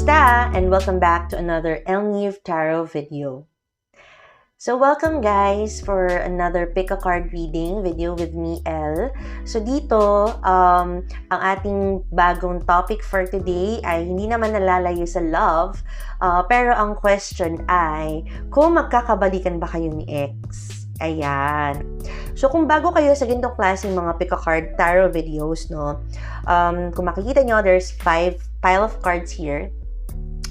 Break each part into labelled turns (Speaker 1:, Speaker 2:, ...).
Speaker 1: Kamusta? And welcome back to another Elniv Tarot video. So welcome guys for another pick a card reading video with me, El. So dito, ang ating bagong topic for today ay hindi naman nalalayo sa love, pero ang question ay, kung magkakabalikan ba kayo ni ex? Ayan. So kung bago kayo sa ganitong klaseng mga pick a card tarot videos, no, kung makikita nyo, there's 5 pile of cards here.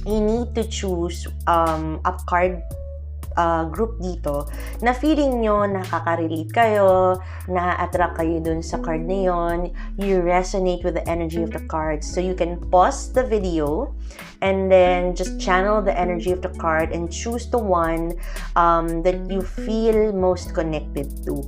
Speaker 1: You need to choose a card group dito na feeling nyo nakaka-relate kayo, na-attract kayo dun sa card na yon, you resonate with the energy of the cards. So you can pause the video and then just channel the energy of the card and choose the one that you feel most connected to.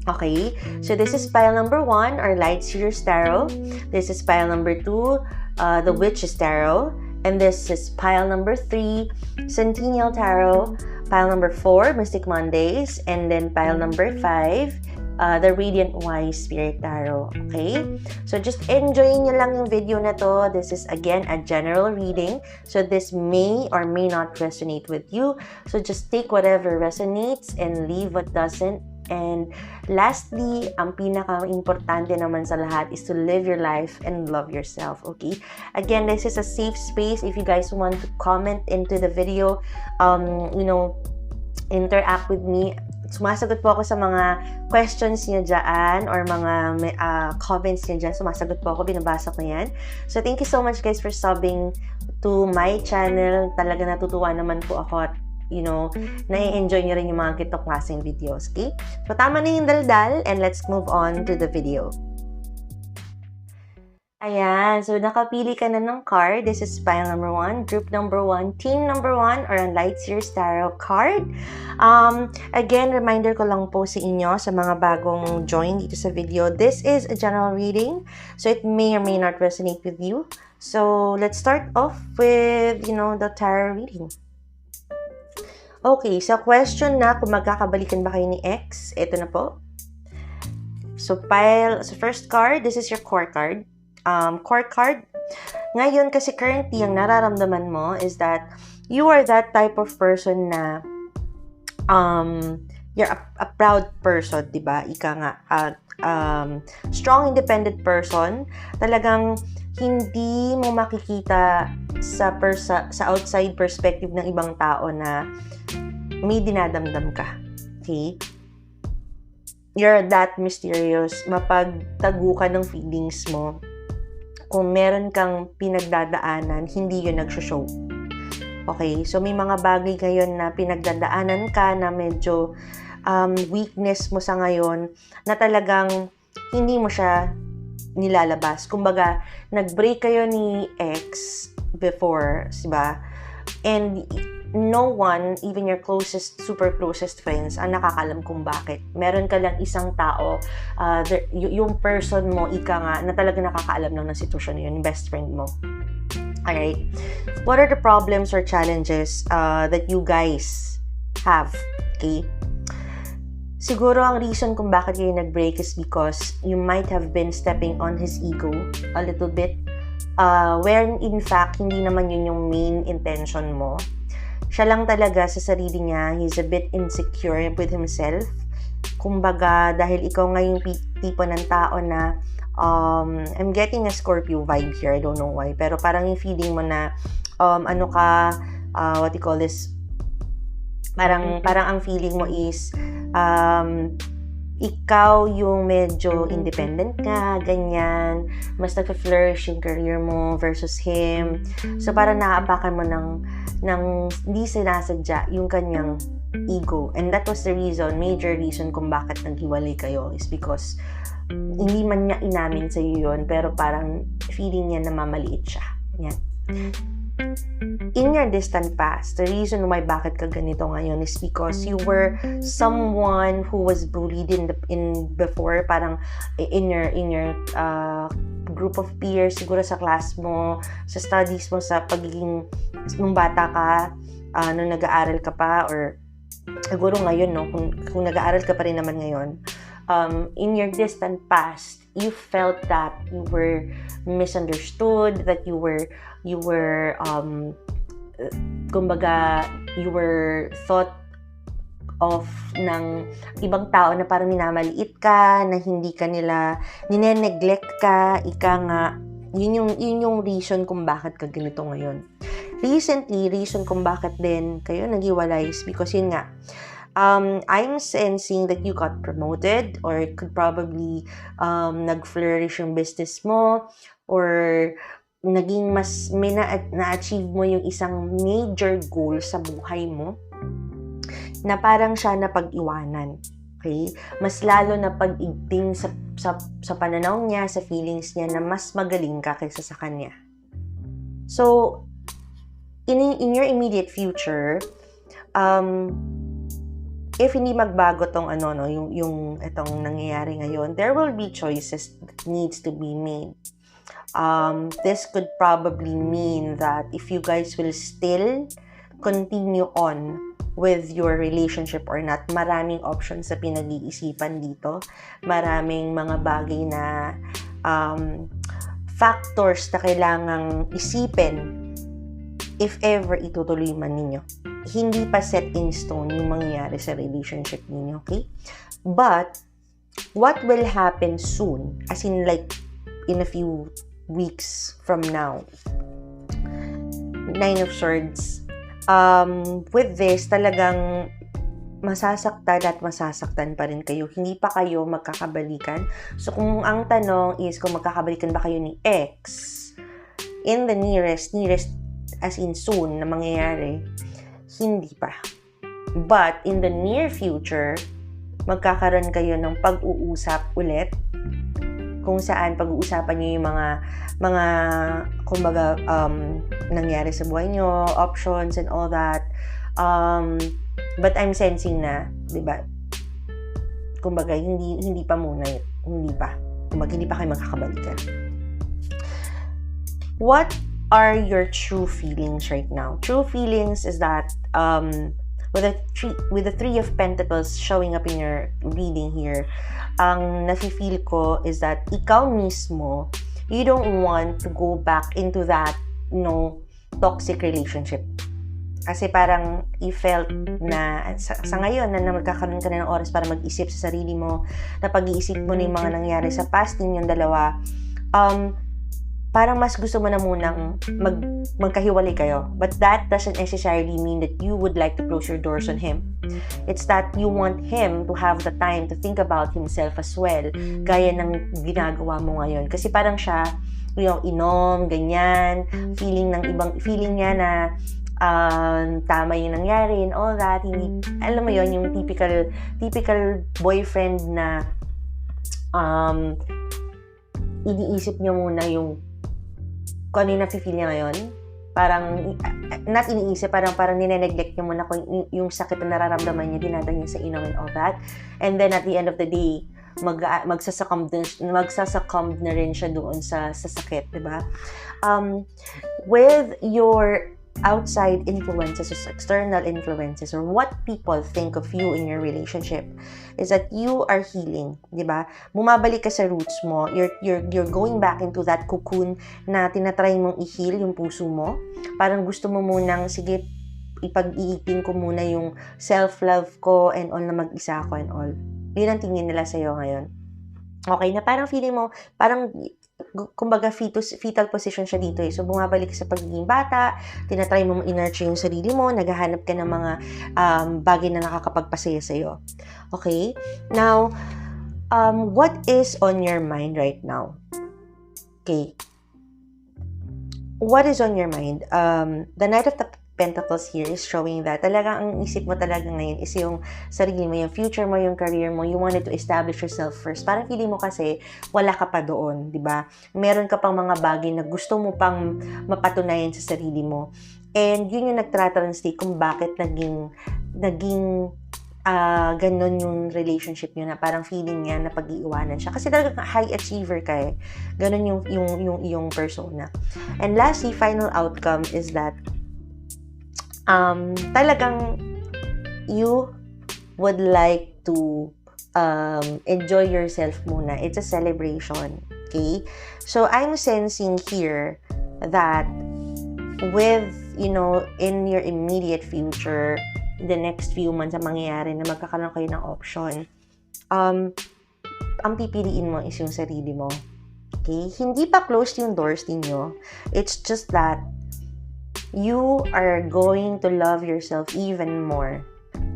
Speaker 1: Okay, so this is pile number 1, or Light Seers Tarot. This is pile number 2, the Witch's Tarot. And this is pile number 3, Centennial Tarot. Pile number 4, Mystic Mondays. And then pile number 5, the Radiant Wise Spirit Tarot. Okay? So just enjoy nyo lang yung video na to. This is again a general reading. So this may or may not resonate with you. So just take whatever resonates and leave what doesn't. And lastly, ang pinaka-importante naman sa lahat is to live your life and love yourself, okay? Again, this is a safe space. If you guys want to comment into the video, interact with me. Sumasagot po ako sa mga questions niyo dyan or mga comments niyo dyan. Sumasagot po ako, binabasa ko yan. So, thank you so much guys for subbing to my channel. Talaga natutuwa naman po ako at nai-enjoy nyo rin yung mga ganitong klaseng videos, okay? So, tama na yung daldal and let's move on to the video. Ayan, so nakapili ka na ng card. This is pile number 1, group number 1, team number 1, or ang Light Seers Tarot card. Again, reminder ko lang po sa inyo, sa mga bagong join dito sa video, this is a general reading, so it may or may not resonate with you. So, let's start off with, the tarot reading. Okay, so question na kung magkakabalikan ba kayo ni ex, ito na po. So first card, this is your core card. Core card. Ngayon, kasi currently, ang nararamdaman mo is that you are that type of person na you're a proud person, diba? Ika nga, strong, independent person. Talagang hindi mo makikita sa outside perspective ng ibang tao na may dinadamdam ka. Okay? You're that mysterious. Mapagtago ka ng feelings mo. Kung meron kang pinagdadaanan, hindi yun nag-show. Okay? So, may mga bagay ngayon na pinagdadaanan ka na medyo weakness mo sa ngayon na talagang hindi mo siya nilalabas. Kumbaga, nag-break kayo ni ex before, diba? And no one, even your super closest friends, ang nakakalam kung bakit. Meron ka lang isang tao, yung person mo, ika nga, na talaga nakakaalam lang ng sitwasyon na yun, yung best friend mo. Alright? What are the problems or challenges that you guys have? Okay? Siguro ang reason kung bakit kayo nag-break is because you might have been stepping on his ego a little bit, where in fact, hindi naman yun yung main intention mo. Siya lang talaga sa sarili niya, he's a bit insecure with himself. Kumbaga, dahil ikaw nga yung tipo ng tao na, I'm getting a Scorpio vibe here, I don't know why, pero parang yung feeling mo na, what you call this, parang ang feeling mo is, ikaw yung medyo independent ka, ganyan, mas nag-flourish yung career mo versus him. So, parang naaapakan mo ng hindi sinasadya yung kanyang ego. And that was the major reason kung bakit naghiwalay kayo is because hindi man niya inamin sa iyo yun, pero parang feeling niya na mamaliit siya. Yan. In your distant past, the reason why bakit ka ganito ngayon is because you were someone who was bullied in before, parang in your group of peers, siguro sa class mo, sa studies mo, sa pagiging nung bata ka, nung nag-aaral ka pa, or siguro ngayon, no, kung nag-aaral ka pa rin naman ngayon, in your distant past, you felt that you were misunderstood, that you were kumbaga, you were thought of ng ibang tao na parang minamaliit ka, na hindi ka nila, nine-neglect ka, ika nga, yun yung reason kung bakit ka ganito ngayon. Recently, reason kung bakit din kayo naghiwalay is because yun nga, I'm sensing that you got promoted, or could probably nag-flourish yung business mo, or naging mas may na-achieve mo yung isang major goal sa buhay mo, na parang siya na pag-iwanan. Okay? Mas lalo na pag-igting sa pananaw niya, sa feelings niya, na mas magaling ka kaysa sa kanya. So, in your immediate future, if hindi magbago tong yung itong nangyayari ngayon, there will be choices that needs to be made. This could probably mean that if you guys will still continue on with your relationship or not, maraming options sa pinag-iisipan dito, maraming mga bagay na factors na kailangang isipin if ever itutuloy man ninyo. Hindi pa set in stone yung mangyayari sa relationship ninyo, okay? But what will happen soon, as in like in a few weeks from now, Nine of Swords, with this, talagang masasaktan pa rin kayo. Hindi pa kayo magkakabalikan. So, kung ang tanong is kung magkakabalikan ba kayo ni ex, in the nearest as in soon na mangyayari, hindi pa. But, in the near future, magkakaroon kayo ng pag-uusap ulit, kung saan pag-uusapan nyo yung mga kumbaga, nangyari sa buhay nyo, options and all that. But I'm sensing na, di ba, kumbaga, hindi pa muna, kumbaga, hindi pa kayo magkakabalikan. What are your true feelings right now? True feelings is that, with the Three of Pentacles showing up in your reading here, ang nafe-feel ko is that ikaw mismo, you don't want to go back into that, toxic relationship. Kasi parang you felt na sa ngayon na magkakaroon ka na ng oras para mag-isip sa sarili mo, na pag-iisip mo na yung mga nangyari sa past ninyong dalawa, parang mas gusto mo na munang magkahiwalay kayo. But that doesn't necessarily mean that you would like to close your doors on him. It's that you want him to have the time to think about himself as well, gaya ng ginagawa mo ngayon. Kasi parang siya, inom, ganyan, feeling niya na tama yung nangyari and all that. Hindi, alam mo yon, yung typical boyfriend na iniisip niya muna yung kung ano yung nafe-feel niya ngayon. Parang, not iniisip, parang nine-neglect niya muna kung yung sakit na nararamdaman niya, dinadala niya sa inom and all that. And then, at the end of the day, magsasuccumb na rin siya doon sa sakit, diba? With your outside influences or external influences, or what people think of you in your relationship, is that you are healing, di ba? Bumabalik ka sa roots mo. You're going back into that cocoon na tinatry mong i-heal yung puso mo. Parang gusto mo munang, sige, ipag-iipin ko muna yung self-love ko and all, na mag-isa ako and all. Yun ang tingin nila sa'yo ngayon. Okay, na parang feeling mo, parang kumbaga fetal position siya dito eh. So, bumabalik sa pagiging bata, tinatry mo i-nurture yung sarili mo, naghahanap ka ng mga bagay na nakakapagpasaya sa'yo. Okay? Now, what is on your mind right now? Okay. What is on your mind? The Knight of the Pentacles here is showing that talagang ang isip mo talaga ngayon is yung sarili mo, yung future mo, yung career mo. You wanted to establish yourself first. Parang feeling mo kasi wala ka pa doon, di ba? Meron ka pang mga bagay na gusto mo pang mapatunayan sa sarili mo. And yun yung nagtra-translate kung bakit naging ganun yung relationship nyo, na parang feeling niya na pag-iiwanan siya. Kasi talagang high achiever ka eh. Ganun yung persona. And lastly, final outcome is that talagang you would like to enjoy yourself muna. It's a celebration. Okay? So, I'm sensing here that with, in your immediate future, the next few months na mangyayari na magkakaroon kayo ng option, ang pipiliin mo is yung sarili mo. Okay? Hindi pa closed yung doors ninyo. It's just that you are going to love yourself even more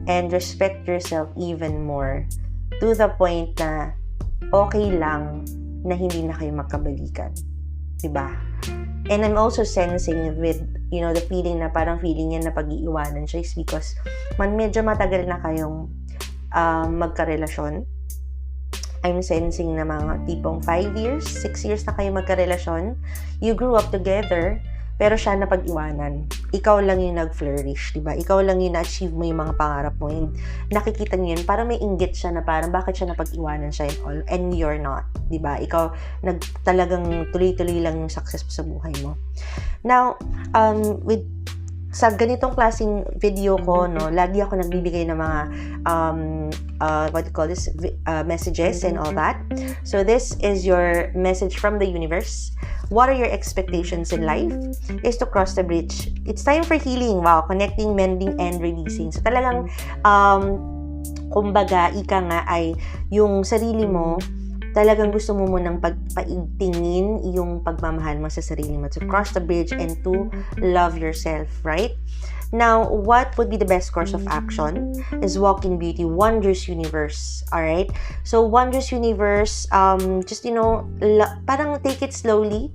Speaker 1: and respect yourself even more to the point na okay lang na hindi na kayo magkabalikan. Diba? And I'm also sensing with, the feeling na parang feeling niya na pag-iiwanan siya is because medyo matagal na kayong magkarelasyon. I'm sensing na mga tipong 5 years, 6 years na kayo magkarelasyon. You grew up together, pero siya na pag-iwanan. Ikaw lang yung nag-flourish, diba? Ikaw lang yung na-achieve mo yung mga pangarap mo. And nakikita niyo yun, parang may inggit siya na parang bakit siya napag-iwanan siya and all, and you're not, diba? Ikaw, talagang tuloy-tuloy lang yung success mo sa buhay mo. Now, sa ganitong klaseng video ko, lagi ako nagbibigay ng mga messages and all that. So this is your message from the universe. What are your expectations in life? Is to cross the bridge. It's time for healing. Wow, connecting, mending, and releasing. So talagang, kumbaga, ika nga ay yung sarili mo, talagang gusto mo munang pagpaigtingin yung pagmamahal mo sa sarili mo. To cross the bridge and to love yourself, right? Now, what would be the best course of action is walk in beauty, wondrous universe, alright? So, wondrous universe, just, parang take it slowly.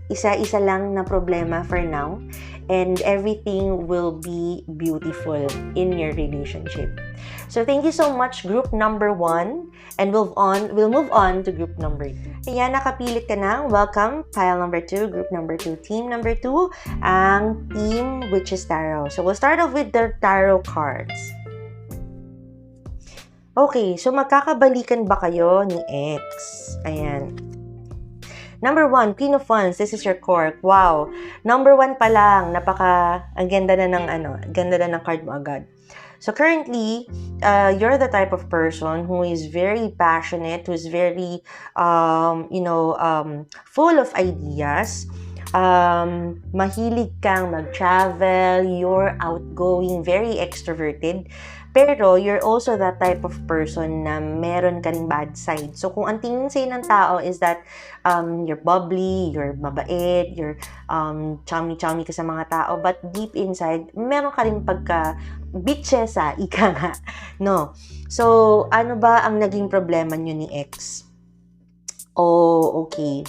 Speaker 1: Isa-isa lang na problema for now. And everything will be beautiful in your relationship. So, thank you so much, group number 1. And we'll move on to group number 2. Ayan, nakapilit ka na. Welcome, pile number 2, group number 2, team number 2, ang team which is tarot. So, we'll start off with the tarot cards. Okay, so magkakabalikan ba kayo ni X? Ayan. Number 1, Queen of Wands. This is your cork. Wow. Number 1 pa lang. Ang ganda na ng card mo agad. So currently, you're the type of person who is very passionate, who is very, full of ideas. Mahilig kang mag-travel, you're outgoing, very extroverted. Pero you're also that type of person na meron ka ring bad side. So kung ang tingin sa'yo ng tao is that you're bubbly, you're mabait, you're chummy-chummy ka sa mga tao, but deep inside, meron ka ring bitchesa, ika nga. No. So, ano ba ang naging problema nyo ni X? Oh, okay.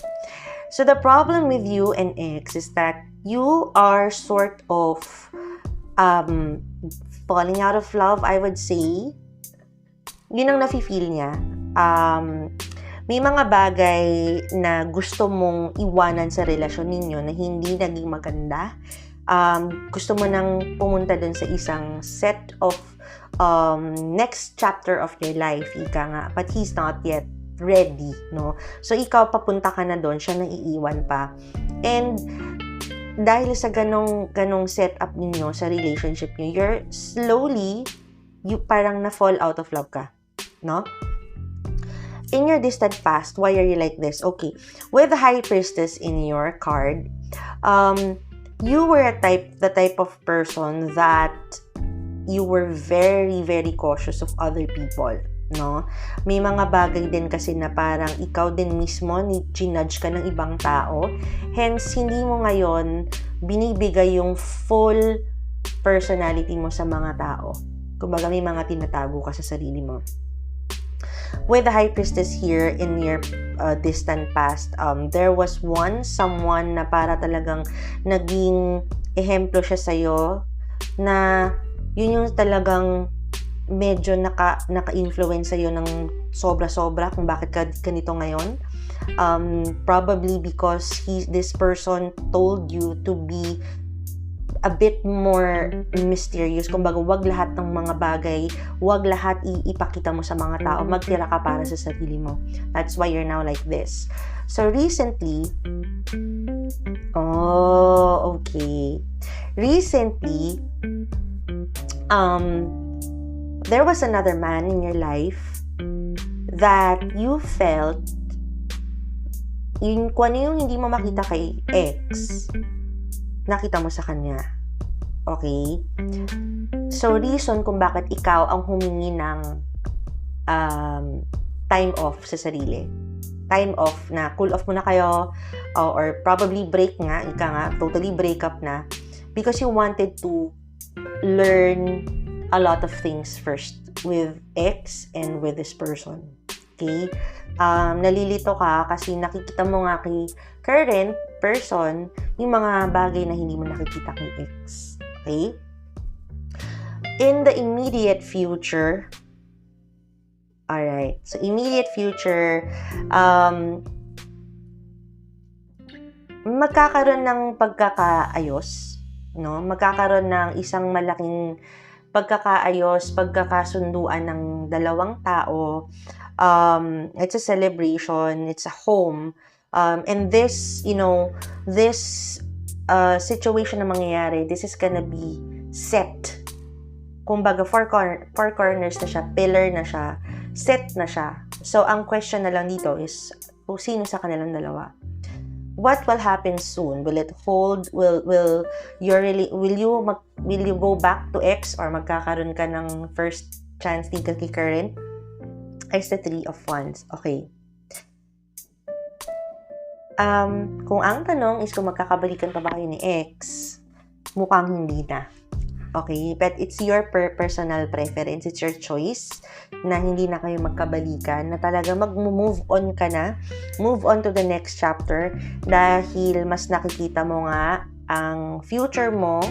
Speaker 1: So, the problem with you and X is that you are sort of falling out of love, I would say. Yun ang nafe-feel niya. May mga bagay na gusto mong iwanan sa relasyon ninyo na hindi naging maganda. Gusto mo nang pumunta dun sa isang set of next chapter of your life, ika nga. But he's not yet ready, no? So, ikaw, papunta ka na dun, siya nang iiwan pa. And dahil sa ganong setup ninyo sa relationship niyo, you're slowly, you parang na-fall out of love ka, no? In your distant past, why are you like this? Okay, with the High Priestess in your card, you were the type of person that you were very, very cautious of other people, no? May mga bagay din kasi na parang ikaw din mismo ginudge ka ng ibang tao. Hence, hindi mo ngayon binibigay yung full personality mo sa mga tao. Kumbaga, may mga tinatago ka sa sarili mo. With the High Priestess here in your distant past, there was someone na para talagang naging ehemplo siya sa'yo, na yun yung talagang medyo naka-influence sa'yo ng sobra-sobra kung bakit ka ganito ngayon. Probably because this person told you to be a bit more mysterious. Kumbaga, wag lahat ng mga bagay, wag lahat ipakita mo sa mga tao. Magtira ka para sa sarili mo. That's why you're now like this. So, recently, there was another man in your life that you felt kung ano yung hindi mo makita kay ex, nakita mo sa kanya. Okay? So, reason kung bakit ikaw ang humingi ng time off sa sarili. Time off na, cool off muna kayo, or probably break nga, totally break up na, because you wanted to learn a lot of things first with ex and with this person. Okay? Nalilito ka kasi nakikita mo nga kay current person yung mga bagay na hindi mo nakikita kay ex. Okay? In the immediate future, alright, so immediate future, magkakaroon ng pagkakaayos, no? Magkakaroon ng isang malaking pagkakaayos, pagkakasunduan ng dalawang tao. It's a celebration, it's a home, and this, this situation na mangyayari, this is gonna be set. Kumbaga, four corners na siya, pillar na siya, set na siya. So, ang question na lang dito is, kung sino sa kanilang dalawa? What will happen soon? Will it hold? Will you go back to ex, or magkakaroon ka ng first chance dito kay current? Is the Three of Wands. Okay. Kung ang tanong is kung magkakabalikan pa ba kayo ni ex, mukhang hindi na. Okay? But it's your personal preference. It's your choice na hindi na kayo magkabalikan, na talaga mag-move on ka na. Move on to the next chapter dahil mas nakikita mo nga ang future mo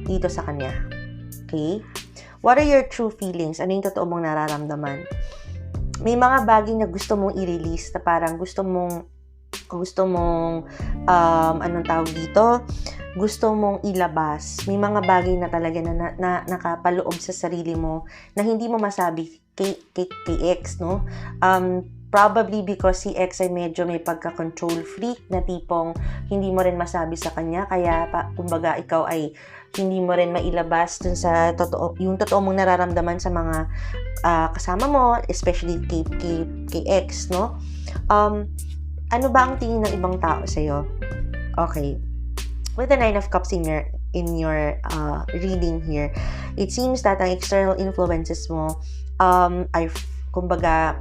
Speaker 1: dito sa kanya. Okay? What are your true feelings? Ano yung totoo mong nararamdaman? May mga bagay na gusto mong i-release, na parang gusto mong anong tawag dito? Gusto mong ilabas. May mga bagay na talaga na nakapaloob sa sarili mo na hindi mo masabi kay ex, no? Probably because si ex ay medyo may pagka-control freak na tipong hindi mo rin masabi sa kanya, kaya kumbaga ikaw ay hindi mo rin mailabas dun sa yung totoo mong nararamdaman sa mga kasama mo, especially kay ex, no? Ano ba ang tingin ng ibang tao sa'yo? Okay. With the Nine of Cups in your reading here, it seems that ang external influences mo ay, kumbaga,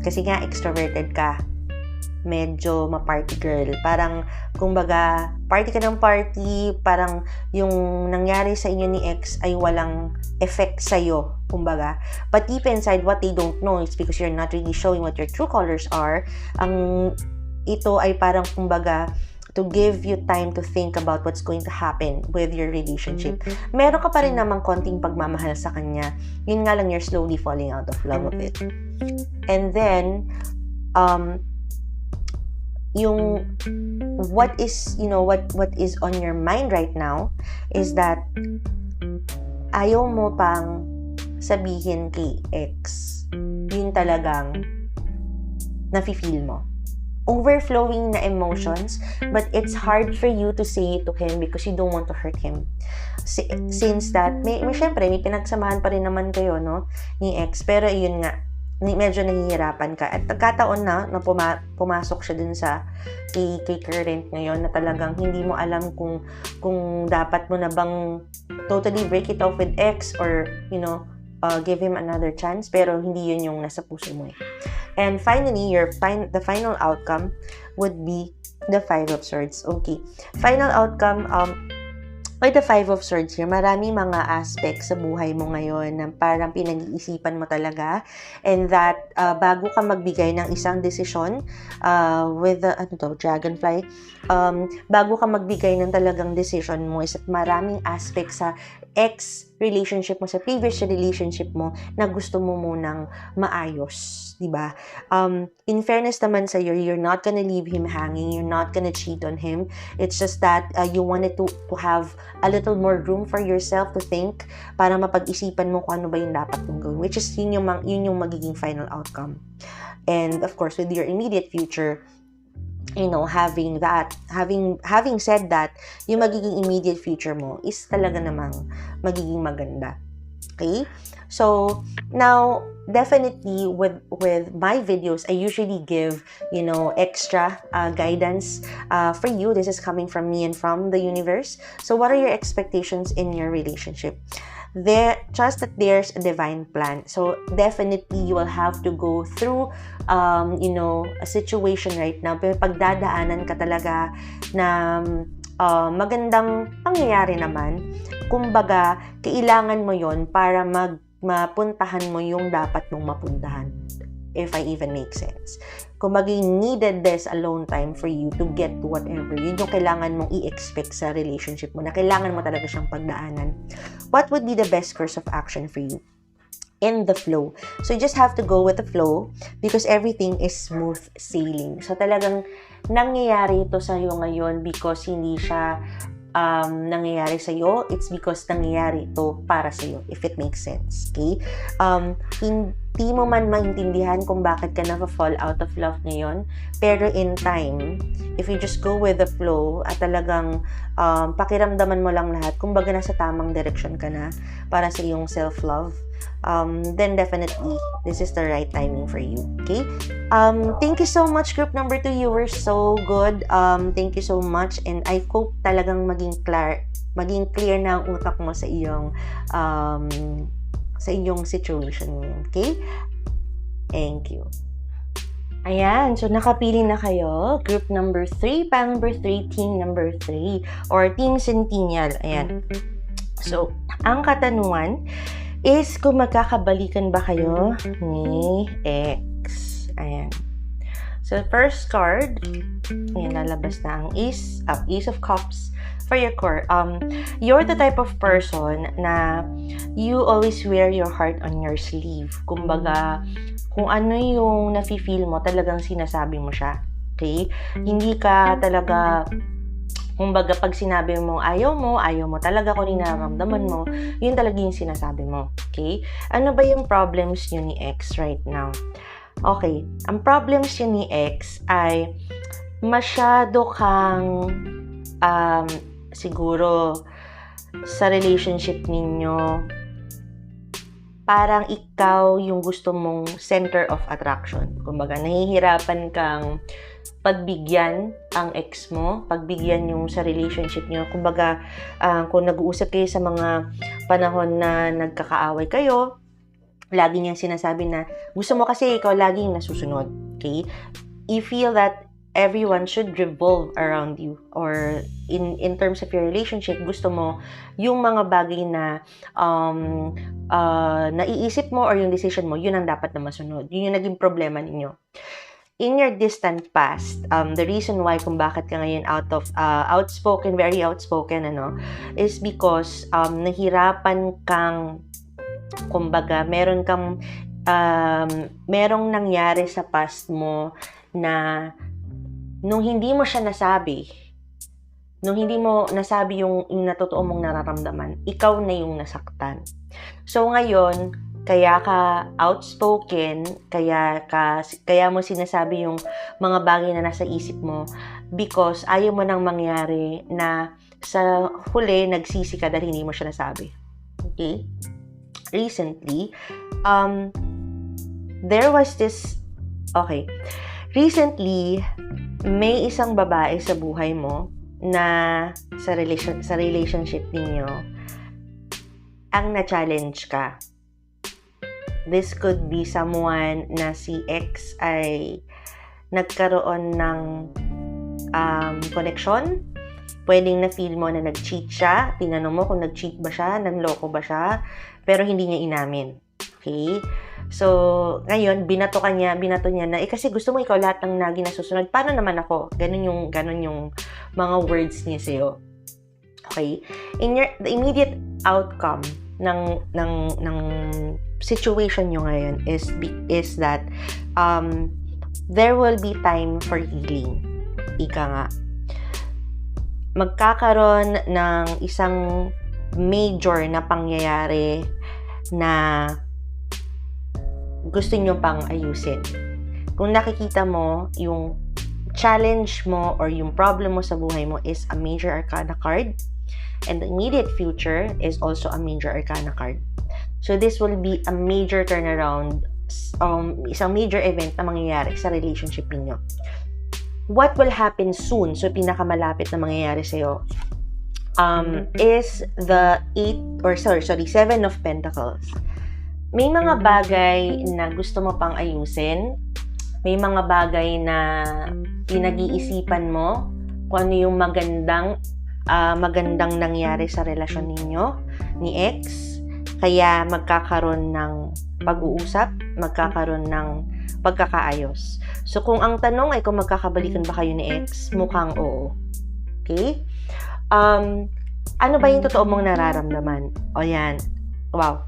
Speaker 1: kasi nga extroverted ka, medyo ma-party girl. Parang, kumbaga, party ka ng party, parang yung nangyari sa inyo ni ex ay walang effect sa'yo, kumbaga. But deep inside, what they don't know is because you're not really showing what your true colors are. Ito ay parang, kumbaga, to give you time to think about what's going to happen with your relationship. Meron ka pa rin namang konting pagmamahal sa kanya. Yun nga lang, you're slowly falling out of love of it. And then, yung what is on your mind right now is that ayaw mo pang sabihin kay ex yun talagang nafe-feel mo. Overflowing na emotions, but it's hard for you to say it to him because you don't want to hurt him. Since that, syempre, may pinagsamahan pa rin naman kayo, no, ni ex, pero yun nga, medyo nahihirapan ka. At nagkataon na pumasok siya dun sa kay current ngayon na talagang hindi mo alam kung dapat mo na bang totally break it off with ex or, give him another chance, pero hindi yun yung nasa puso mo eh. And finally, the final outcome would be the Five of Swords. Okay. Final outcome, with the Five of Swords here, marami mga aspects sa buhay mo ngayon na parang pinag-iisipan mo talaga, and that bago ka magbigay ng isang desisyon with the dragonfly, bago ka magbigay ng talagang decision mo is at maraming aspects sa ex-relationship mo, sa previous relationship mo na gusto mo munang maayos. Diba? In fairness naman sa'yo, you're not gonna leave him hanging, you're not gonna cheat on him. It's just that you wanted to have a little more room for yourself to think para mapag-isipan mo kung ano ba yung dapat mong gawin, which is yun yung magiging final outcome. And of course, with your immediate future, having said that, yung magiging immediate future mo is talaga namang magiging maganda. Okay? So now, definitely with my videos, I usually give, extra guidance for you. This is coming from me and from the universe. So what are your expectations in your relationship? Trust that there's a divine plan. So definitely you will have to go through a situation right now, pero pagdadaanan ka talaga na magandang pangyayari naman. Kumbaga, kailangan mo yon para mapuntahan mo yung dapat mong mapuntahan. If I even make sense. Kumbaga, needed this alone time for you to get to whatever. Yun yung kailangan mong i-expect sa relationship mo, na kailangan mo talaga siyang pagdaanan. What would be the best course of action for you? In the flow. So, you just have to go with the flow because everything is smooth sailing. So, talagang nangyayari ito sa'yo ngayon because hindi siya nangyayari sa'yo. It's because nangyayari ito para sa'yo, if it makes sense. Okay? Hindi mo man maintindihan kung bakit ka na-fall out of love ngayon, pero in time, if you just go with the flow at talagang pakiramdaman mo lang lahat, kumbaga nasa tamang direction ka na para sa iyong self-love, then definitely this is the right timing for you. Okay? Thank you so much, group number 2. You were so good. Thank you so much, and I hope talagang maging clear na ang utak mo sa iyong situation ngayon. Okay? Thank you. Ayan, so nakapili na kayo. Group number 3, panel number 3, team number 3, or team Centennial. Ayan. So, ang katanungan is kung magkakabalikan ba kayo ni ex. Ayan. So, first card, ayan, lalabas na ang Ace of Cups for your core. You're the type of person na you always wear your heart on your sleeve. Kumbaga, kung ano yung nafe-feel mo, talagang sinasabi mo siya. Okay? Hindi ka talaga, kumbaga, pag sinabi mo ayaw mo talaga kung nararamdaman mo, yun talaga yung sinasabi mo. Okay? Ano ba yung problems nyo ni ex right now? Okay, ang problems nyo ni ex ay masyado kang siguro sa relationship ninyo, parang ikaw yung gusto mong center of attraction. Kumbaga, nahihirapan kang pagbigyan ang ex mo, pagbigyan yung sa relationship nyo. Kumbaga, kung nag-uusap kayo sa mga panahon na nagkakaaway kayo, lagi niyang sinasabi na gusto mo kasi ikaw lagi yung nasusunod. Okay? You feel that everyone should revolve around you, or in terms of your relationship, gusto mo yung mga bagay na naiisip mo or yung decision mo, yun ang dapat na masunod. Yun yung naging problema ninyo. In your distant past, the reason why kung bakit ka ngayon outspoken, very outspoken, is because nahirapan kang, kumbaga, merong nangyari sa past mo na nung hindi mo siya nasabi, nung hindi mo nasabi yung natotoo mong nararamdaman, ikaw na yung nasaktan. So ngayon, kaya ka outspoken, kaya mo sinasabi yung mga bagay na nasa isip mo because ayaw mo nang mangyari na sa huli nagsisi ka dahil hindi mo siya nasabi. Okay? Recently, recently, may isang babae sa buhay mo na sa relationship ninyo ang na-challenge ka. This could be someone na si ex ay nagkaroon ng connection. Pwedeng na-feel mo na nag-cheat siya. Tinanong mo kung nag-cheat ba siya, nagloko ba siya, pero hindi niya inamin. Okay? So, ngayon, binato niya na, kasi gusto mo ikaw lahat ng lagi nasusunod. Paano naman ako? Ganun yung mga words niya sa'yo. Okay? The immediate outcome ng situation nyo ngayon is that there will be time for healing. Ika nga. Magkakaroon ng isang major na pangyayari na gusto nyo pang ayusin. Kung nakikita mo, yung challenge mo or yung problem mo sa buhay mo is a major arcana card, and the immediate future is also a major arcana card. So this will be a major turnaround, isang major event na mangyayari sa relationship niyo. What will happen soon, so pinakamalapit na mangyayari sa'yo, is the 7 of Pentacles. May mga bagay na gusto mo pang ayusin, may mga bagay na pinag-iisipan mo kung ano yung magandang nangyari sa relasyon ninyo ni ex, kaya magkakaroon ng pag-uusap, magkakaroon ng pagkakaayos. So, kung ang tanong ay kung magkakabalikan ba kayo ni ex, mukhang oo. Okay? Ano ba yung totoo mong nararamdaman? O yan. Wow.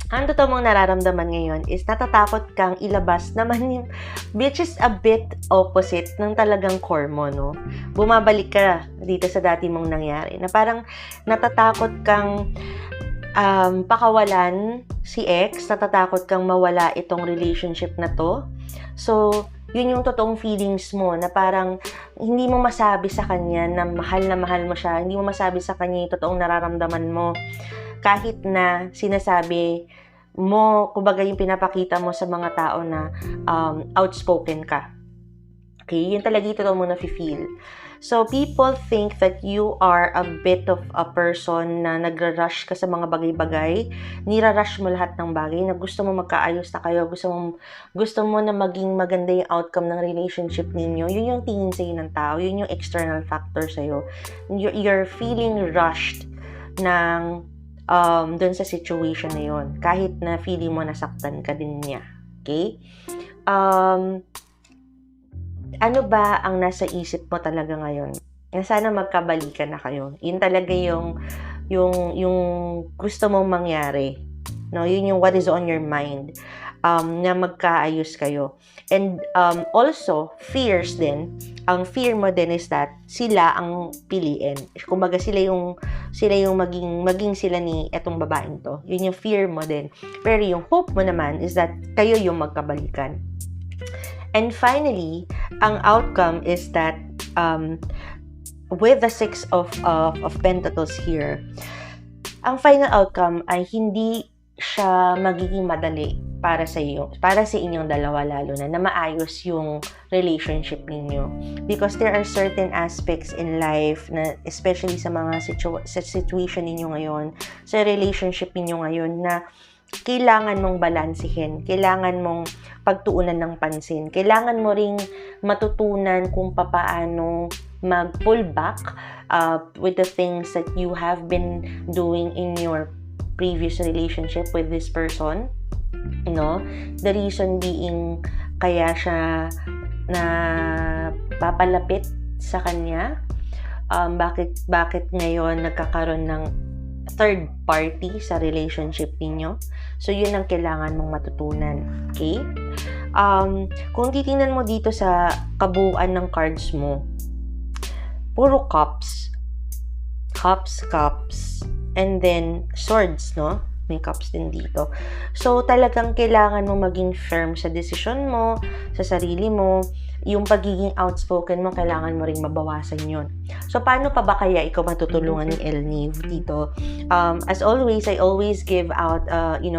Speaker 1: Ang totoo mong nararamdaman ngayon is natatakot kang ilabas naman yung, which is a bit opposite ng talagang core mo, no? Bumabalik ka dito sa dati mong nangyari, na parang natatakot kang pakawalan si ex, natatakot kang mawala itong relationship na to. So, yun yung totoong feelings mo, na parang hindi mo masabi sa kanya na mahal mo siya, hindi mo masabi sa kanya yung totoong nararamdaman mo, kahit na sinasabi mo, kumbaga yung pinapakita mo sa mga tao na outspoken ka. Okay, yun talaga yung totoo mo na-feel. So, people think that you are a bit of a person na nagra-rush ka sa mga bagay-bagay. Nira-rush mo lahat ng bagay na gusto mo magkaayos na kayo, gusto mo na maging maganda yung outcome ng relationship ninyo. Yun yung tingin sa'yo ng tao, yun yung external factor sa'yo. You're feeling rushed ng doon sa situation na yun, kahit na feeling mo nasaktan ka din niya. Okay? Ano ba ang nasa isip mo talaga ngayon? Na sana magkabalikan na kayo. Yun talaga yung gusto mong mangyari. No, yun yung what is on your mind. Na magkaayos kayo. And also, fears din. Ang fear mo din is that sila ang piliin. Kumbaga sila yung maging sila ni etong babaeng to. Yun yung fear mo din. Pero yung hope mo naman is that kayo yung magkabalikan. And finally, ang outcome is that with the 6 of Pentacles here, ang final outcome ay hindi siya magiging madali para sa inyong dalawa, lalo na maayos yung relationship ninyo, because there are certain aspects in life na, especially sa mga situation ninyo ngayon, sa relationship ninyo ngayon, na kailangan mong balansihin, kailangan mong pagtuunan ng pansin, kailangan mo ring matutunan kung papaano mag-pull back with the things that you have been doing in your previous relationship with this person. No? The reason being, kaya siya na papalapit sa kanya, bakit ngayon nagkakaroon ng third party sa relationship ninyo. So, yun ang kailangan mong matutunan. Okay? Kung titingnan mo dito sa kabuuan ng cards mo, puro cups, and then swords, no? May cups din dito. So, talagang kailangan mo maging firm sa desisyon mo, sa sarili mo. Yung pagiging outspoken mo, kailangan mo ring mabawasan yun. So, paano pa ba kaya ikaw matutulungan ni Elnive dito? As always, I always give out,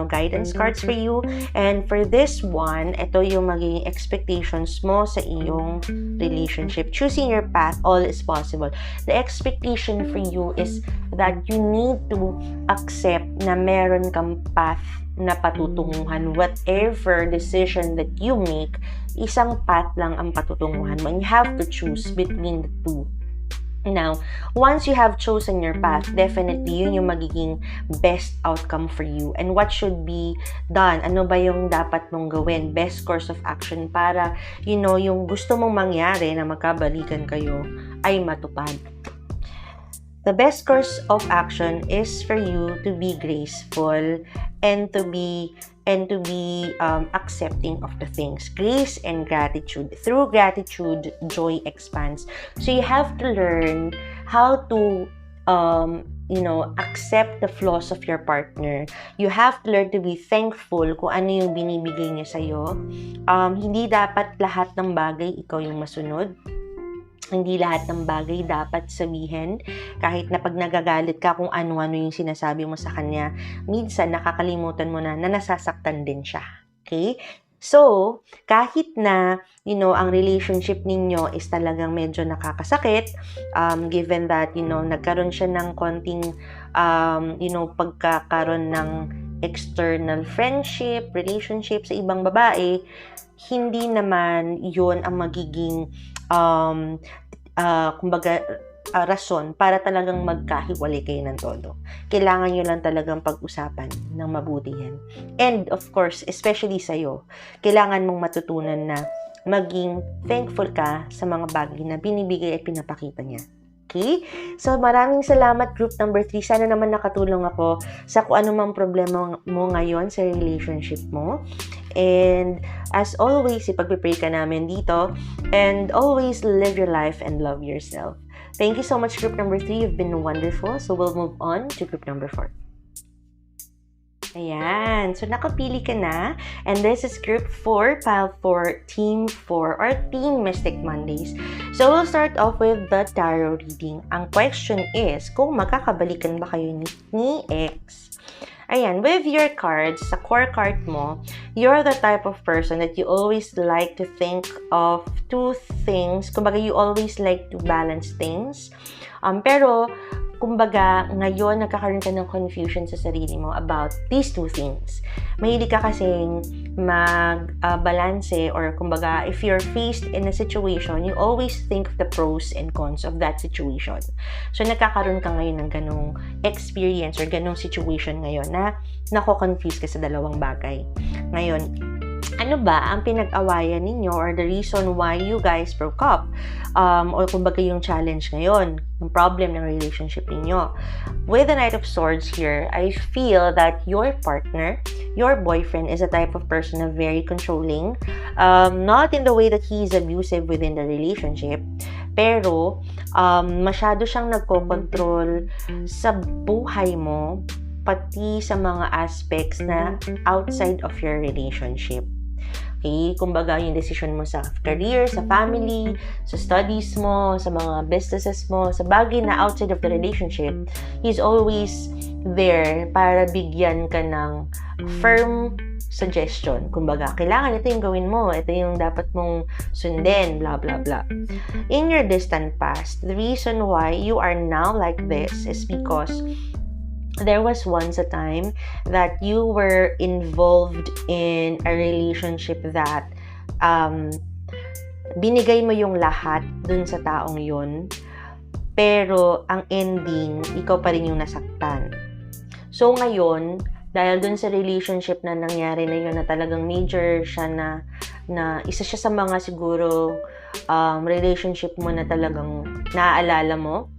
Speaker 1: guidance cards for you. And for this one, ito yung magiging expectations mo sa iyong relationship. Choosing your path, all is possible. The expectation for you is that you need to accept na meron kang path na patutunguhan. Whatever decision that you make, isang path lang ang patutunguhan mo. And you have to choose between the two. Now, once you have chosen your path, definitely yun yung magiging best outcome for you. And what should be done? Ano ba yung dapat mong gawin? Best course of action para, yung gusto mong mangyari na magkabalikan kayo ay matupad. The best course of action is for you to be graceful and to be accepting of the things. Grace and gratitude. Through gratitude, joy expands. So you have to learn how to accept the flaws of your partner. You have to learn to be thankful kung ano yung binibigay niya sa'yo. Hindi dapat lahat ng bagay ikaw yung masunod. Hindi lahat ng bagay dapat sabihin. Kahit na pag nagagalit ka kung ano-ano yung sinasabi mo sa kanya, minsan nakakalimutan mo na nasasaktan din siya. Okay? So, kahit na, ang relationship ninyo is talagang medyo nakakasakit, given that, nagkaroon siya ng konting, pagkakaroon ng external friendship, relationship sa ibang babae, hindi naman yun ang magiging kumbaga, rason para talagang magkahiwalay kayo ng todo. Kailangan nyo lang talagang pag-usapan ng mabuti yan. And of course, especially sa'yo, kailangan mong matutunan na maging thankful ka sa mga bagay na binibigay at pinapakita niya. Okay? So, maraming salamat, group number 3. Sana naman nakatulong ako sa kung ano mang problema mo ngayon sa relationship mo. And as always, ipagpipray ka namin dito. And always live your life and love yourself. Thank you so much, group number 3. You've been wonderful. So, we'll move on to group number 4. Ayan. So, nakapili ka na. And this is group 4, pile 4, team 4, or team Mystic Mondays. So, we'll start off with the tarot reading. Ang question is, kung magkakabalikan ba kayo ni ex? Ayan, with your cards, sa core card mo, you're the type of person that you always like to think of two things. Kumbaga, you always like to balance things. Pero, kumbaga, ngayon, nagkakaroon ka ng confusion sa sarili mo about these two things. Mahilig ka kasing mag-balanse or kumbaga, if you're faced in a situation, you always think of the pros and cons of that situation. So, nagkakaroon ka ngayon ng ganong experience or ganong situation ngayon na nako-confuse ka sa dalawang bagay. Ngayon, ano ba ang pinag-awayan ninyo or the reason why you guys broke up? Or kumbaga yung challenge ngayon, yung problem ng relationship ninyo. With the Knight of Swords here, I feel that your partner, your boyfriend is a type of person na very controlling. Not in the way that he is abusive within the relationship, pero masyado siyang nagko-control sa buhay mo, pati sa mga aspects na outside of your relationship. Okay? Kumbaga, yung decision mo sa career, sa family, sa studies mo, sa mga businesses mo, sa bagay na outside of the relationship, he's always there para bigyan ka ng firm suggestion. Kumbaga, kailangan ito yung gawin mo, ito yung dapat mong sundin, blah, blah, blah. In your distant past, the reason why you are now like this is because there was once a time that you were involved in a relationship that binigay mo yung lahat dun sa taong yun, pero ang ending, ikaw pa rin yung nasaktan. So ngayon, dahil dun sa relationship na nangyari na yun, na talagang major siya na isa siya sa mga siguro relationship mo na talagang naaalala mo,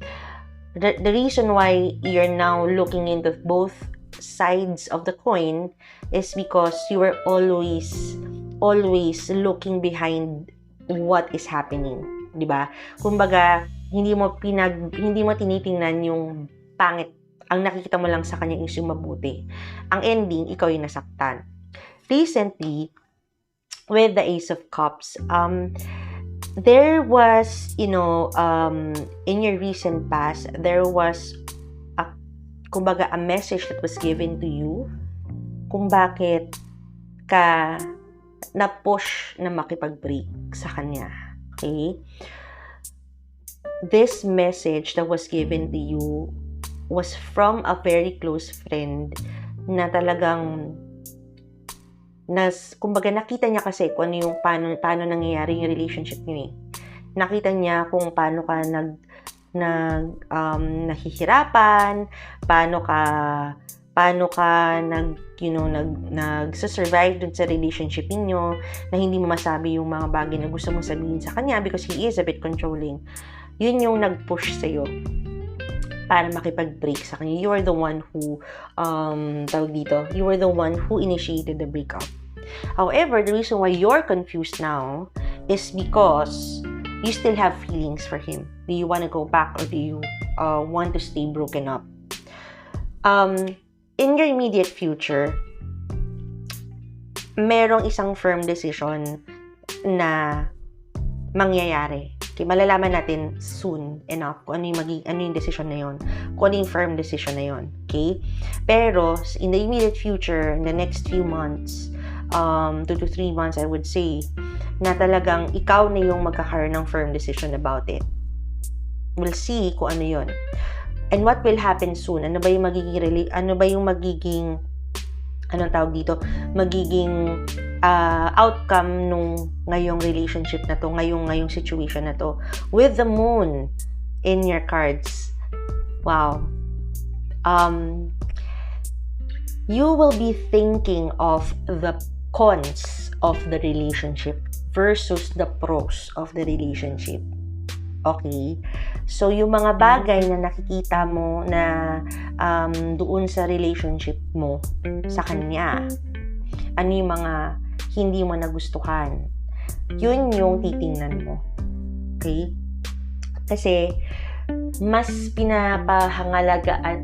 Speaker 1: the reason why you're now looking into both sides of the coin is because you were always looking behind what is happening, 'di ba? Kumbaga, hindi mo tinitingnan yung pangit. Ang nakikita mo lang sa kanya is yung mabuti. Ang ending, ikaw yung nasaktan. Recently, with the Ace of Cups, there was, in your recent past, there was a message that was given to you kung bakit ka na-push na makipag-break sa kanya. Okay? This message that was given to you was from a very close friend na talagang kumbaga nakita niya kasi kung ano yung paano nangyayari yung relationship niyo eh. Nakita niya kung paano ka nahihirapan, paano ka nag-survive dun sa relationship niyo, na hindi mo masabi yung mga bagay na gusto mong sabihin sa kanya because he is a bit controlling. Yun yung nag-push sa'yo para makipag-break sa kanya. You are the one who you were the one who initiated the breakup. However, the reason why you're confused now is because you still have feelings for him. Do you want to go back or do you want to stay broken up? In your immediate future, merong isang firm decision na mangyayari. Okay, malalaman natin soon enough kung ano yung decision na yon, kung ano yung firm decision na yon. Okay? Pero, in the immediate future, in the next few months, 2 to 3 months, I would say, na talagang ikaw na yung magkakaroon ng firm decision about it. We'll see kung ano yon. And what will happen soon? Ano ba yung magiging anong tawag dito? Magiging outcome nung ngayong relationship na to, ngayong situation na to. With the moon in your cards. Wow. You will be thinking of the cons of the relationship versus the pros of the relationship. Okay? So, yung mga bagay na nakikita mo na doon sa relationship mo sa kanya, ano yung mga hindi mo nagustuhan, yun yung titingnan mo. Okay? Kasi, mas pinangangalagaan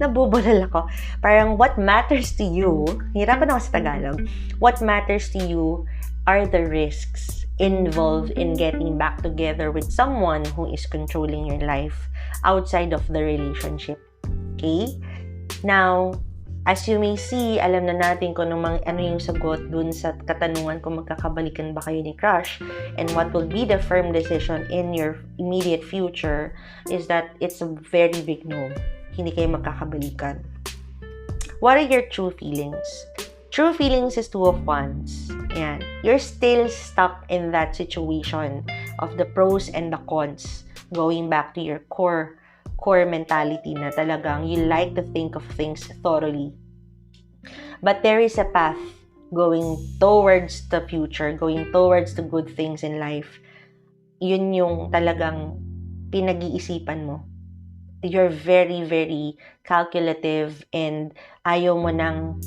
Speaker 1: nabubulol ako. Parang what matters to you, hirapan ako sa Tagalog, what matters to you are the risks involved in getting back together with someone who is controlling your life outside of the relationship. Okay? Now, as you may see, alam na natin kung ano yung sagot dun sa katanungan kung magkakabalikan ba kayo ni crush, and what will be the firm decision in your immediate future is that it's a very big no. Hindi kayo magkakabalikan. What are your true feelings? True feelings is 2 of Wands. Yan. You're still stuck in that situation of the pros and the cons, going back to your core mentality na talagang you like to think of things thoroughly. But there is a path going towards the future, going towards the good things in life. Yun yung talagang pinag-iisipan mo. You're very, very calculative and ayaw mo nang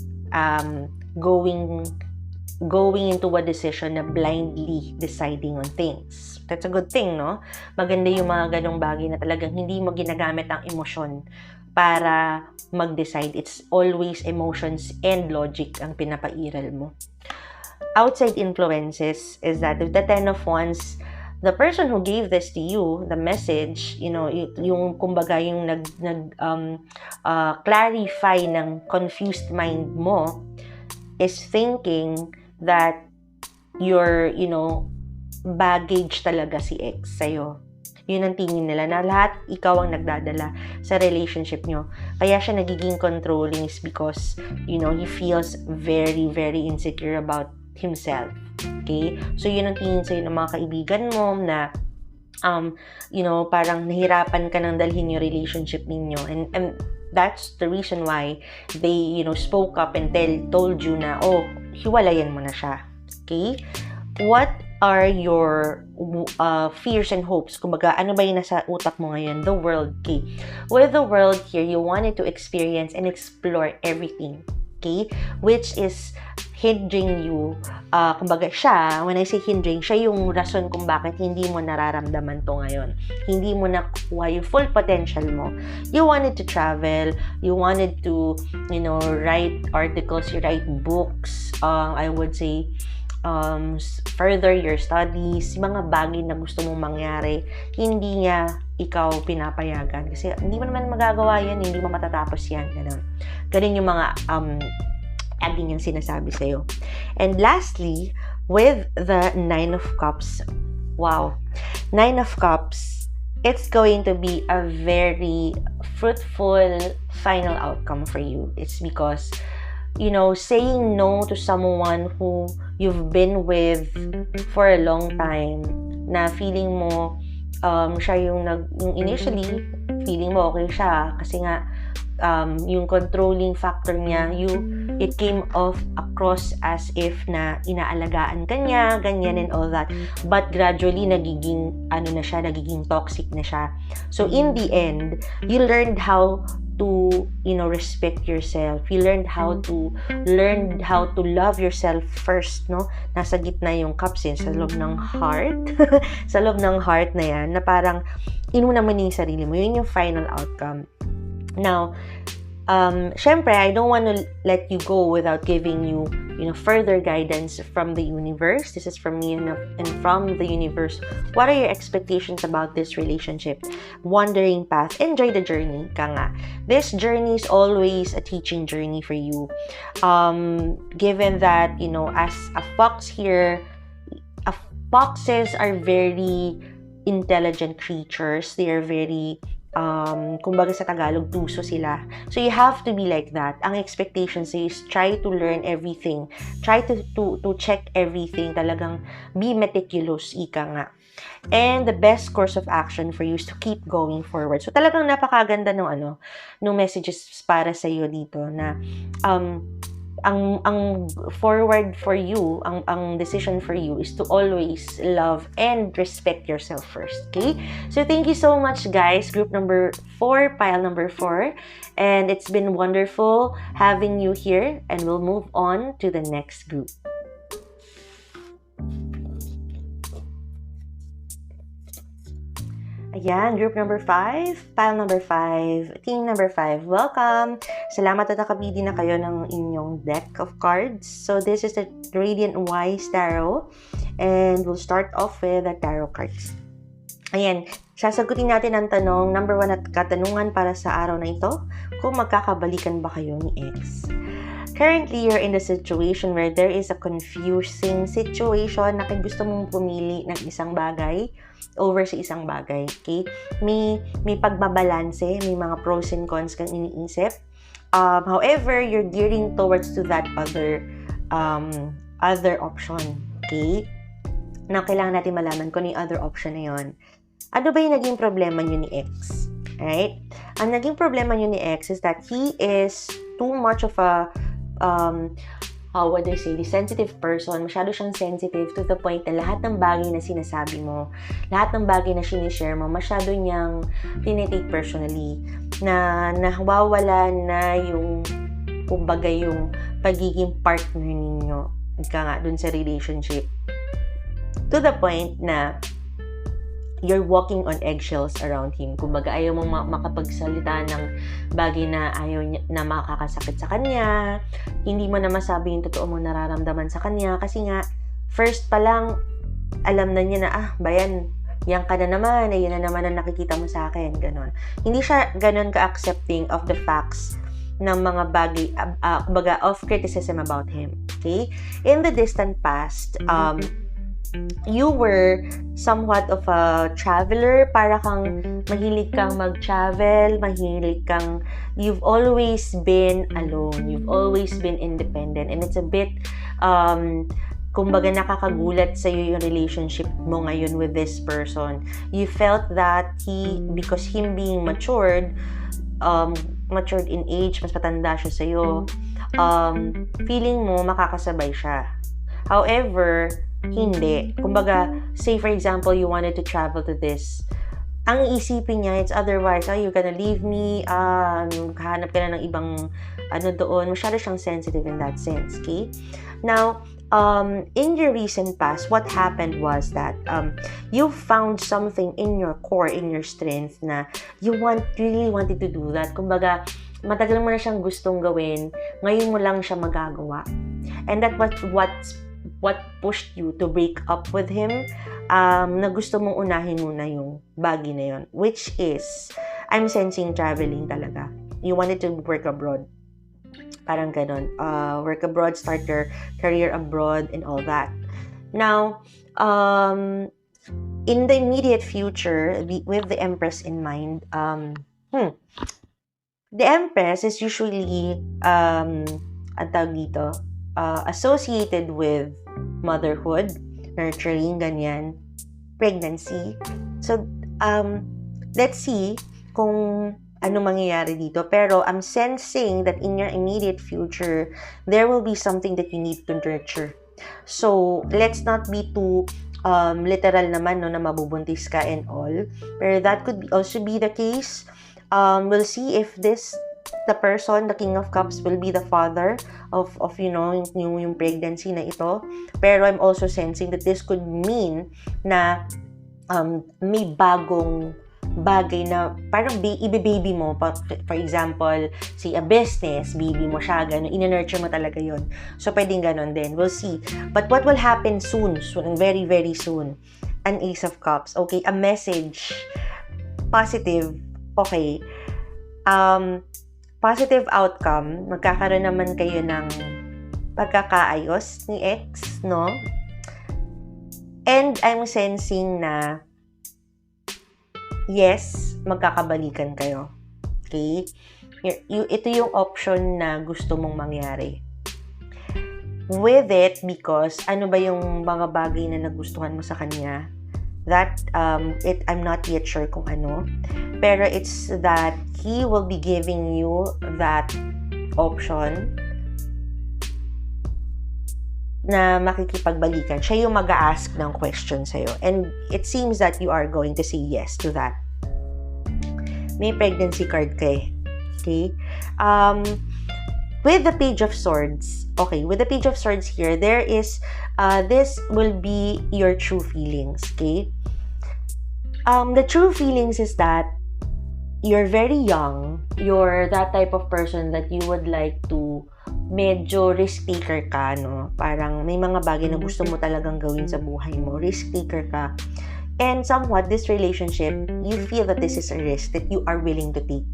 Speaker 1: going into a decision na blindly deciding on things. That's a good thing, no? Maganda yung mga ganong bagay na talagang hindi mo ginagamit ang emosyon para mag-decide. It's always emotions and logic ang pinapairal mo. Outside influences is that with the 10 of Wands, the person who gave this to you, the message, yung kumbaga yung clarify ng confused mind mo is thinking that your, baggage talaga si ex sa'yo. Yun ang tingin nila na lahat ikaw ang nagdadala sa relationship nyo. Kaya siya nagiging controlling is because, he feels very, very insecure about himself. Okay? So, yun ang tingin sa'yo ng mga kaibigan mo na, parang nahirapan ka nang dalhin yung relationship ninyo. And that's the reason why they, spoke up and told you na, hiwalayan mo na siya. Okay? What are your fears and hopes? Kumbaga, ano ba yung nasa utak mo ngayon? The world, okay? With the world here, you wanted to experience and explore everything, okay? Which is hindering you. Kumbaga siya, when I say hindering, siya yung rason kung bakit hindi mo nararamdaman to ngayon. Hindi mo nakuha yung full potential mo. You wanted to travel, you wanted to, write articles, you write books, I would say, further your studies, mga bagay na gusto mong mangyari, hindi niya ikaw pinapayagan. Kasi hindi mo naman magagawa yan, hindi mo matatapos yan. Ganun yung mga lagi niyang sinasabi sa'yo. And lastly, with the 9 of Cups, wow, 9 of Cups, it's going to be a very fruitful final outcome for you. It's because, saying no to someone who you've been with for a long time, na feeling mo, siya yung initially, feeling mo okay siya, kasi nga, yung controlling factor niya, it came off across as if na inaalagaan ka niya, ganyan and all that. But gradually, nagiging toxic na siya. So, in the end, you learned how to, respect yourself. You learned how to love yourself first, no? Nasa gitna yung cups sa loob ng heart. Sa loob ng heart na yan, na parang, inuna mo yung sarili mo. Yun yung final outcome. Now, syempre, I don't want to let you go without giving you, further guidance from the universe. This is from me and from the universe. What are your expectations about this relationship? Wandering path. Enjoy the journey, ka nga. This journey is always a teaching journey for you. Given that, as a fox here, foxes are very intelligent creatures. They are very kumbaga sa Tagalog, tuso sila. So you have to be like that. Ang expectations is try to learn everything. Try to check everything. Talagang be meticulous, ika nga. And the best course of action for you is to keep going forward. So talagang napakaganda ng messages para sa iyo dito na ang forward for you, ang decision for you is to always love and respect yourself first, okay? So thank you so much, guys. Group number 4, pile number 4. And it's been wonderful having you here, and we'll move on to the next group. Ayan, group number 5, pile number 5, team number 5. Welcome! Salamat at nakabidi na kayo ng inyong deck of cards. So this is the Radiant Wise Tarot, and we'll start off with the tarot cards. Ayan, sasagutin natin ang tanong, number 1 at katanungan para sa araw na ito, kung magkakabalikan ba kayo ni ex. Currently, you're in the situation where there is a confusing situation na gusto mong pumili ng isang bagay over sa isang bagay, okay? May pagbabalanse, may mga pros and cons kang iniisip. However, you're gearing towards to that other option, okay? Na kailangan natin malaman kung yung other option na yun. Ano ba yung naging problema nyo ni ex? Right? Ang naging problema nyo ni ex is that he is too much of a the sensitive person. Masyado siyang sensitive to the point na lahat ng bagay na sinasabi mo, lahat ng bagay na sinishare mo, masyado niyang tinitake personally, na nawawala na yung kumbaga yung pagiging partner ninyo nga dun sa relationship, to the point na you're walking on eggshells around him. Kumbaga, ayaw mong makapagsalita ng bagay na ayaw na makakasakit sa kanya. Hindi mo na masabi yung totoo mong nararamdaman sa kanya. Kasi nga, first pa lang, alam na niya na, bayan, yan ka na naman, ayun na naman ang nakikita mo sa akin. Ganon. Hindi siya ganon ka-accepting of the facts ng mga bagay, kumbaga, of criticism about him. Okay? In the distant past, you were somewhat of a traveler, para kang mahilig kang mag-travel, you've always been alone, you've always been independent, and it's a bit, kumbaga nakakagulat sa'yo yung relationship mo ngayon with this person. You felt that because him being matured in age, mas matanda siya sa'yo, feeling mo makakasabay siya. However, hindi. Kumbaga, say for example, you wanted to travel to this. Ang iisipin niya, it's otherwise, you're gonna leave me, kahanap ka na ng ibang doon. Masyado siyang sensitive in that sense, okay? Now, in your recent past, what happened was that you found something in your core, in your strength, na you really wanted to do that. Kumbaga, matagal mo na siyang gustong gawin, ngayon mo lang siya magagawa. And that what pushed you to break up with him, na gusto mong unahin muna yung bagay na yun, which is, I'm sensing traveling talaga. You wanted to work abroad. Parang ganon. Work abroad, start your career abroad, and all that. Now, in the immediate future, with the Empress in mind, the Empress is usually, associated with motherhood, nurturing, ganyan, pregnancy. So, let's see kung ano mangyayari dito. Pero I'm sensing that in your immediate future, there will be something that you need to nurture. So, let's not be too literal naman, no, na mabubuntis ka and all. Pero that could also be the case. We'll see if the person, the King of Cups, will be the father of yung pregnancy na ito. Pero I'm also sensing that this could mean na may bagong bagay na parang ibe-baby mo. For example, say a business, baby mo siya, gano'n, in-nurture mo talaga yon. So, pwedeng gano'n din. We'll see. But what will happen soon, very, very soon? An Ace of Cups. Okay, a message. Positive. Okay. Positive outcome. Magkakaroon naman kayo ng pagkakaayos ni ex, no? And I'm sensing na yes, magkakabalikan kayo. Okay? Ito yung option na gusto mong mangyari. With it, because ano ba yung mga bagay na nagustuhan mo sa kanya? That, I'm not yet sure kung ano. Pero it's that he will be giving you that option na makikipagbalikan. Siya yung mag-a-ask ng question sa'yo. And it seems that you are going to say yes to that. May pregnancy card kay. Okay? With the Page of Swords, okay, with the Page of Swords here, there is, this will be your true feelings, okay? The true feelings is that you're very young, you're that type of person that you would like to medyo risk taker ka, no? Parang may mga bagay na gusto mo talagang gawin sa buhay mo. Risk taker ka. And somewhat, this relationship, you feel that this is a risk that you are willing to take.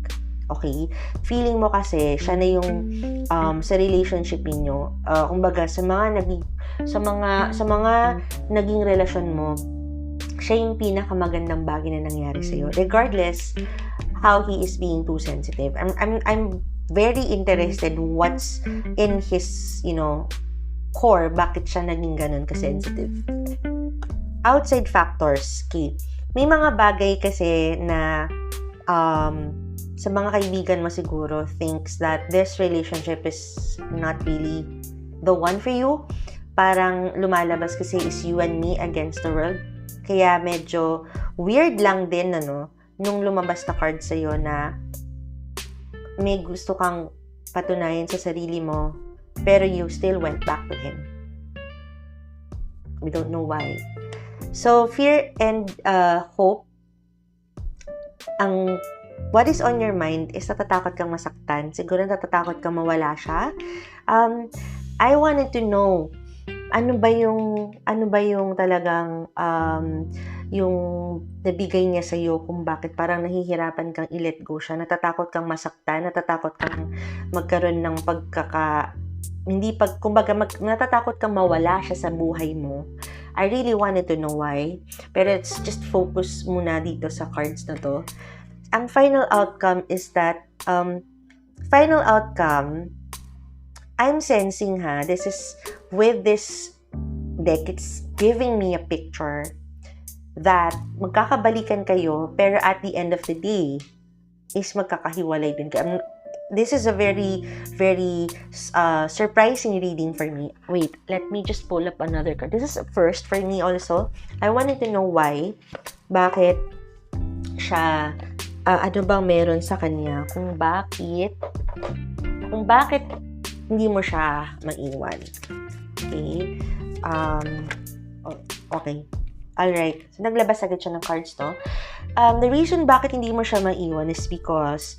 Speaker 1: Okay? Feeling mo kasi, siya na yung sa relationship niyo. Kumbaga, sa mga naging relasyon mo, siya yung pinakamagandang bagay na nangyari sa'yo. Regardless how he is being too sensitive. I'm very interested what's in his, core, bakit siya naging ganun ka-sensitive. Outside factors, okay. May mga bagay kasi na sa mga kaibigan mo siguro thinks that this relationship is not really the one for you. Parang lumalabas kasi is you and me against the world. Kaya medyo weird lang din, nung lumabas na card sa'yo na may gusto kang patunayan sa sarili mo, pero you still went back to him. We don't know why. So, fear and hope, what is on your mind is natatakot kang masaktan. Siguro natatakot kang mawala siya. I wanted to know, ano ba yung talagang yung nabigay niya sa iyo kung bakit parang nahihirapan kang i-let go siya, natatakot kang masaktan, natatakot kang magkaroon ng natatakot kang mawala siya sa buhay mo. I really wanted to know why, pero let's just focus muna dito sa cards na to. Ang final outcome is that I'm sensing this is with this deck, it's giving me a picture that magkakabalikan kayo, pero at the end of the day, is magkakahiwalay din kayo. This is a very, very surprising reading for me. Wait, let me just pull up another card. This is a first for me also. I wanted to know why. Bakit siya, ano bang meron sa kanya? Kung bakit hindi mo siya maiwan. Okay? Okay. Alright. So, naglabas agad siya ng cards, no? The reason bakit hindi mo siya maiwan is because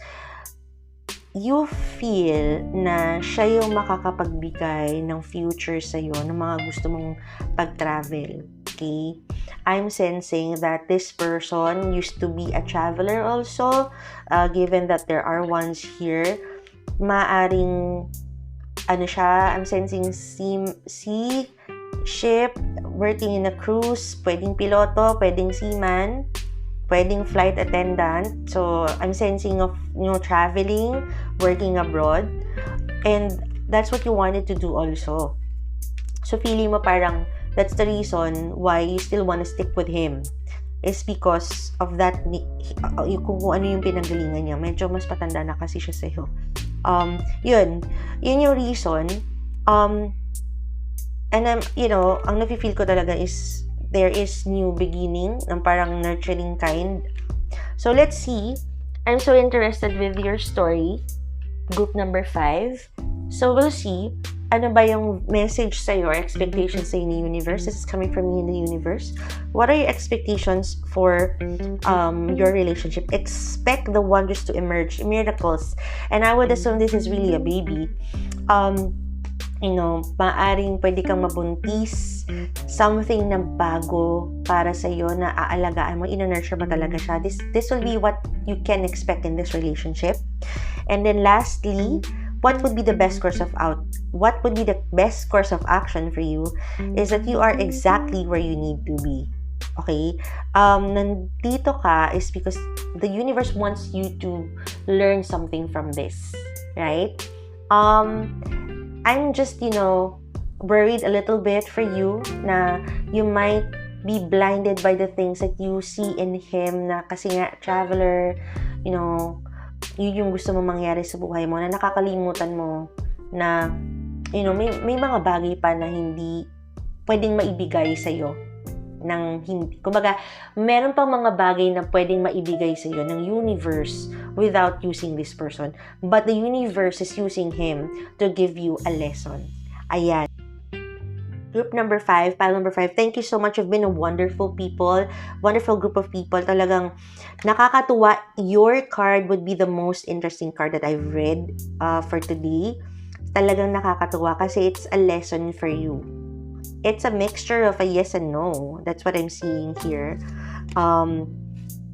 Speaker 1: you feel na siya yung makakapagbigay ng future sa'yo, ng mga gusto mong pag-travel. Okay? I'm sensing that this person used to be a traveler also. Given that there are ones here, maaring I'm sensing sea, ship, working in a cruise, pwedeng piloto, pwedeng seaman, pwedeng flight attendant. So, I'm sensing of, traveling, working abroad. And that's what you wanted to do also. So, feeling mo parang that's the reason why you still want to stick with him. Is because of that, kung ano yung pinanggalingan niya. Medyo mas patanda na kasi siya sa'yo. Yun yung reason. And ang nafe-feel ko talaga is there is new beginning, ng parang nurturing kind. So, let's see. I'm so interested with your story. Group number 5. So, we'll see. ano ba yung message sa'yo or expectations sa'yo ni universe? This is coming from you in the universe. What are your expectations for your relationship? Expect the wonders to emerge, miracles. And I would assume this is really a baby. Maaring pwede kang mabuntis, something na bago para sa'yo na aalagaan mo, ina-nurture mo talaga siya. This will be what you can expect in this relationship. And then lastly, what would be the best course of action for you is that you are exactly where you need to be. Okay? Nandito ka is because the universe wants you to learn something from this. Right? I'm just, worried a little bit for you na you might be blinded by the things that you see in him na kasi nga, traveler, yun yung gusto mo mangyari sa buhay mo, na nakakalimutan mo na, may mga bagay pa na hindi pwedeng maibigay sa'yo ng hindi. Kumbaga, meron pang mga bagay na pwedeng maibigay sa'yo ng universe without using this person. But the universe is using him to give you a lesson. Ayan. Group number 5, pile number 5, thank you so much. You've been a wonderful group of people. Talagang nakakatuwa. Your card would be the most interesting card that I've read for today. Talagang nakakatuwa kasi it's a lesson for you. It's a mixture of a yes and no. That's what I'm seeing here.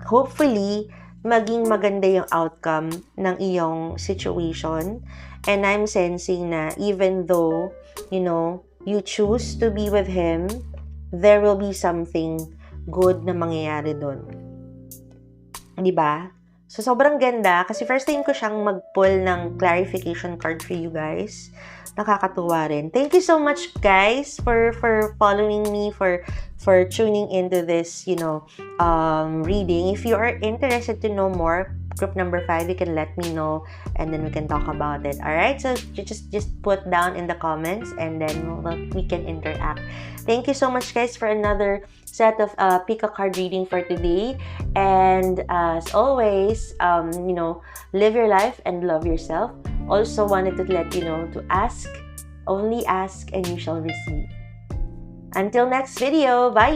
Speaker 1: Hopefully, maging maganda yung outcome ng iyong situation. And I'm sensing na even though, you choose to be with him, there will be something good na mangyayari doon. Diba? So, sobrang ganda. Kasi first time ko siyang mag-pull ng clarification card for you guys. Nakakatuwa rin. Thank you so much, guys, for following me, for tuning into this, reading. If you are interested to know more, group number 5, you can let me know and then we can talk about it. Alright? So, just put down in the comments and then we can interact. Thank you so much, guys, for another set of pick a card reading for today. And as always, live your life and love yourself. Also wanted to let you know to ask, only ask, and you shall receive. Until next video, bye!